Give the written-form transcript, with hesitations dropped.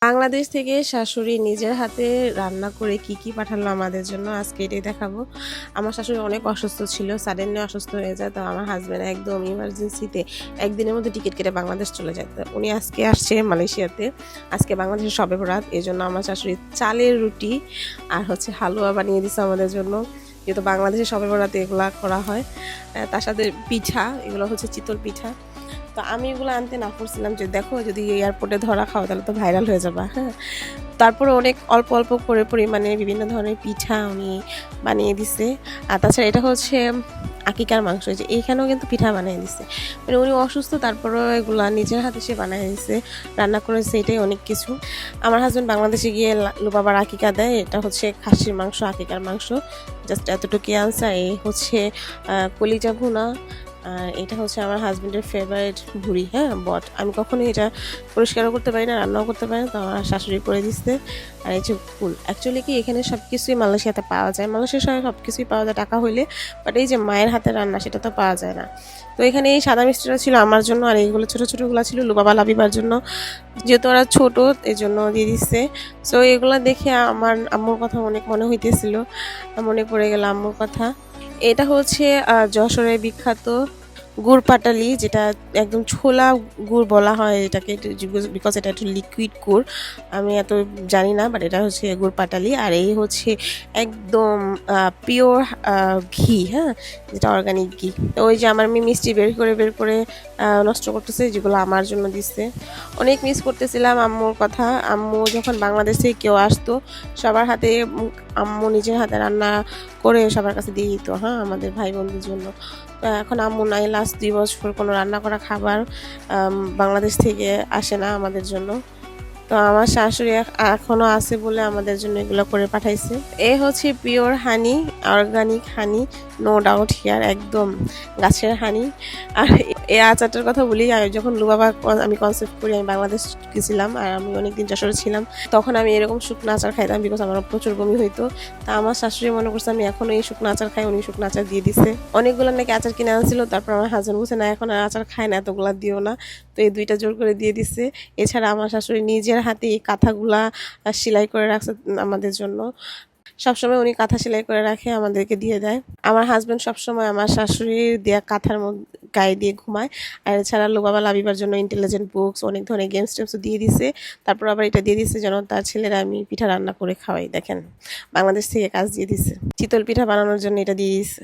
বাংলাদেশ থেকে শাশুড়ি নিজের হাতে রান্না করে কি পাঠালো আমাদের জন্য আজকে এটাই দেখাবো। আমার শাশুড়ি অনেক অসুস্থ ছিল, সাডেনলি অসুস্থ হয়ে যায়। তো আমার হাজব্যান্ড একদম ইমার্জেন্সিতে একদিনের মধ্যে টিকিট কেটে বাংলাদেশ চলে যায়। তো উনি আজকে আসছে মালয়েশিয়াতে, আজকে বাংলাদেশের শবে বরাত। এই জন্য আমার শাশুড়ি চালের রুটি আর হালুয়া বানিয়ে দিচ্ছে আমাদের জন্য, যেহেতু বাংলাদেশে শবে বরাতে এগুলা করা হয়। তার সাথে পিঠা, এগুলো চিতল পিঠা। তো আমি এগুলো আনতে না করছিলাম যে দেখো যদি এয়ারপোর্টে ধরা খাও তাহলে তো ভাইরাল হয়ে যাবা। হ্যাঁ, তারপরে অনেক অল্প অল্প করে পরিমাণে বিভিন্ন ধরনের পিঠা উনি বানিয়ে দিছে। আর তাছাড়া এটা আকিকার মাংস, যে এইখানেও কিন্তু পিঠা বানিয়ে দিছে। মানে উনি অসুস্থ, তারপরেও এগুলা নিজের হাতে সে বানিয়ে দিছে, রান্না করেছে, এটাই অনেক কিছু। আমার হাজব্যান্ড বাংলাদেশে গিয়ে লুবাবার আকিকা দেয়, এটা খাসির মাংস, আকিকার মাংস, জাস্ট এতটুকু আনসার। এই কলিজা ভুনা। আর এটা আমার হাজব্যান্ডের ফেভারিট ভুড়ি, হ্যাঁ বট। আমি কখনোই এটা পরিষ্কারও করতে পারি না, রান্নাও করতে পারি না, তো আমার শাশুড়ি করে দিচ্ছে। আর এই যে ফুল, অ্যাকচুয়ালি কি এখানে সব কিছুই মালয়েশিয়াতে পাওয়া যায়, মালয়েশিয়ার সঙ্গে সব কিছুই পাওয়া যায় টাকা হইলে, বাট এই যে মায়ের হাতে রান্না সেটা তো পাওয়া যায় না। তো এখানে এই সাদা মিষ্টিটা ছিল আমার জন্য, আর এইগুলো ছোটো ছোটোগুলো ছিল লুবাবা লাবিবার জন্য, যেহেতু ওরা ছোটো এই জন্য দিয়ে দিচ্ছে। সো এগুলো দেখে আমার আম্মুর কথা অনেক মনে হইতেছিল, মনে পড়ে গেল আম্মুর কথা। এটা যশোরের বিখ্যাত গুড় পাটালি, যেটা একদম ছোলা গুড় বলা হয় এটাকে, বিকজ এটা একটু লিকুইড গুড়। আমি এত জানি না, বাট এটা গুড় পাটালি। আর এই একদম পিওর ঘি, হ্যাঁ, যেটা অর্গানিক ঘি। তো ওই যে আমার মেয়ে মিষ্টি বের করে নষ্ট করতেছে, যেগুলো আমার জন্য দিচ্ছে। অনেক মিস করতেছিলাম আম্মুর কথা। আম্মু যখন বাংলাদেশ থেকে কেউ আসতো, সবার হাতে আম্মু নিজের হাতে রান্না করে সবার কাছে দিয়ে দিত, হ্যাঁ, আমাদের ভাই বোনদের জন্য। এখন আম্মু নাই, লাস্ট 2 বছর কোনো রান্না করা খাবার বাংলাদেশ থেকে আসে না আমাদের জন্য। তো আমার শাশুড়ি এখনো আছে বলে আমাদের জন্য এগুলো করে পাঠাইছে। A pure honey, organic honey, no doubt here, একদম গাছের হানি। আর এই আচারটার কথা বলি, যখন লুবাবা আমি কনসেপ্ট করি, আমি বাংলাদেশ গেছিলাম আর আমি অনেকদিন যশোরে ছিলাম, তখন আমি এরকম শুকনো আচার খাইতাম, বিকজ আমার প্রচুর বমি হইতো। তা আমার শাশুড়ি মনে করছে আমি এখনো এই শুকনো আচার খাই, উনি শুকনো আচার দিয়ে দিছে। অনেকগুলো নাকি আচার কিনে আনছিল, তারপর আমার হাজবেন্ড বলছে না এখন আর আচার খায় না, এতগুলা দিও না। তো এই 2টা জোর করে দিয়ে দিছে। এছাড়া আমার শাশুড়ি নিজের হাতে এই কাঁথাগুলা সেলাই করে রাখছে আমাদের জন্য। সবসময় উনি কাঁথা সেলাই করে রাখে, আমাদেরকে দিয়ে দেয়। আমার হাজব্যান্ড সবসময় আমার শাশুড়ির দেয়া কাঁথার গায়ে দিয়ে ঘুমায়। আর এছাড়া লুবাবা লাবিবার জন্য ইন্টেলিজেন্ট বুকস, অনেক ধরনের গেমস টেমসও দিয়ে দিছে। তারপর আবার এটা দিয়ে দিছে যেন তার ছেলেরা আমি পিঠা রান্না করে খাওয়াই। দেখেন, বাংলাদেশ থেকে কাজ দিয়ে দিছে, চিতল পিঠা বানানোর জন্য এটা দিয়ে দিছে।